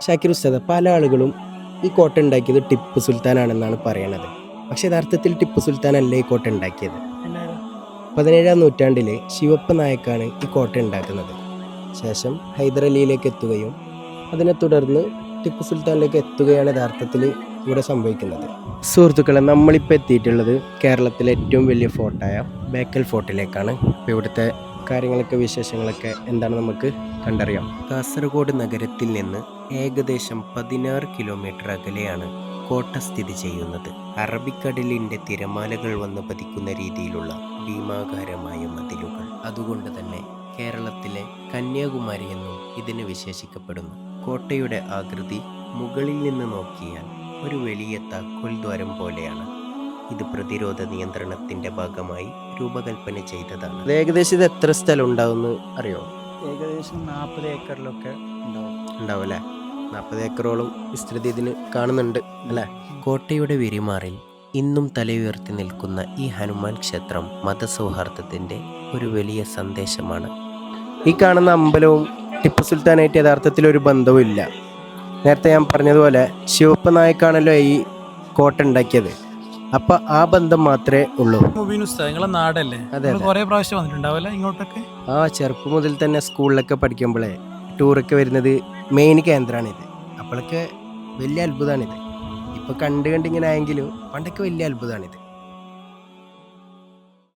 ഷാക്കിർ ഉസ്താദ്, പല ആളുകളും ഈ കോട്ട ഉണ്ടാക്കിയത് ടിപ്പു സുൽത്താനാണെന്നാണ് പറയണത്. പക്ഷെ യഥാർത്ഥത്തിൽ ടിപ്പു സുൽത്താൻ അല്ല ഈ കോട്ട ഉണ്ടാക്കിയത്. 17-ാം നൂറ്റാണ്ടിൽ ശിവപ്പ നായക്കാണ് ഈ കോട്ട ഉണ്ടാക്കുന്നത്. ശേഷം ഹൈദരലിയിലേക്ക് എത്തുകയും അതിനെ തുടർന്ന് ടിപ്പു സുൽത്താനിലേക്ക് എത്തുകയാണ് യഥാർത്ഥത്തിൽ ഇവിടെ സംഭവിക്കുന്നത്. സുഹൃത്തുക്കളെ, നമ്മളിപ്പോൾ എത്തിയിട്ടുള്ളത് കേരളത്തിലെ ഏറ്റവും വലിയ ഫോർട്ടായ ബേക്കൽ ഫോർട്ടിലേക്കാണ്. ഇപ്പോൾ ഇവിടുത്തെ കാര്യങ്ങളൊക്കെ വിശേഷങ്ങളൊക്കെ എന്താണ് നമുക്ക് കണ്ടറിയാം. കാസർഗോഡ് നഗരത്തിൽ നിന്ന് ഏകദേശം 16 കിലോമീറ്റർ അകലെയാണ് കോട്ട സ്ഥിതി ചെയ്യുന്നത്. അറബിക്കടലിൻ്റെ തിരമാലകൾ വന്ന് പതിക്കുന്ന രീതിയിലുള്ള ഭീമാകാരമായ മതിലുകൾ. അതുകൊണ്ട് തന്നെ കേരളത്തിലെ കന്യാകുമാരി എന്നും ഇതിന് വിശേഷിക്കപ്പെടുന്നു. കോട്ടയുടെ ആകൃതി മുകളിൽ നിന്ന് നോക്കിയാൽ ഒരു വലിയ താക്കോൽ ദ്വാരം പോലെയാണ്. ഇത് പ്രതിരോധ നിയന്ത്രണത്തിന്റെ ഭാഗമായി രൂപകൽപ്പന ചെയ്തതാണ്. ഏകദേശം ഇത് എത്ര സ്ഥലം ഉണ്ടാവുമെന്ന് അറിയോ? ഏകദേശം 40 ഏക്കറിലൊക്കെ ഉണ്ടാവും അല്ലേ? 40 ഏക്കറോളം വിസ്തൃതി ഇതിന് കാണുന്നുണ്ട് അല്ലേ? കോട്ടയുടെ വിരിമാറിൽ ഇന്നും തലയുയർത്തി നിൽക്കുന്ന ഈ ഹനുമാൻ ക്ഷേത്രം മതസൗഹാർദ്ദത്തിന്റെ ഒരു വലിയ സന്ദേശമാണ്. ഈ കാണുന്ന അമ്പലവും ടിപ്പു സുൽത്താനായിട്ട് യഥാർത്ഥത്തിൽ ഒരു ബന്ധവും ഇല്ല. നേരത്തെ ഞാൻ പറഞ്ഞതുപോലെ ശിവപ്പ നായക്കാണല്ലോ ഈ കോട്ട ഉണ്ടാക്കിയത്. അപ്പൊ ആ ബന്ധം മാത്രമേ ഉള്ളൂ. നിങ്ങളെ നാടല്ലേ? അതെ, കുറെ പ്രാവശ്യം വന്നിട്ടുണ്ടാവല്ലേ ഇങ്ങോട്ടൊക്കെ? ചെറുപ്പം മുതൽ തന്നെ സ്കൂളിലൊക്കെ പഠിക്കുമ്പോഴേ ടൂറൊക്കെ വരുന്നത് മെയിൻ കേന്ദ്രമാണിത്. അപ്പോഴൊക്കെ വലിയ അത്ഭുതമാണിത്. ഇപ്പൊ കണ്ടിങ്ങനെ ആയെങ്കിലും പണ്ടൊക്കെ വലിയ അത്ഭുതമാണിത്.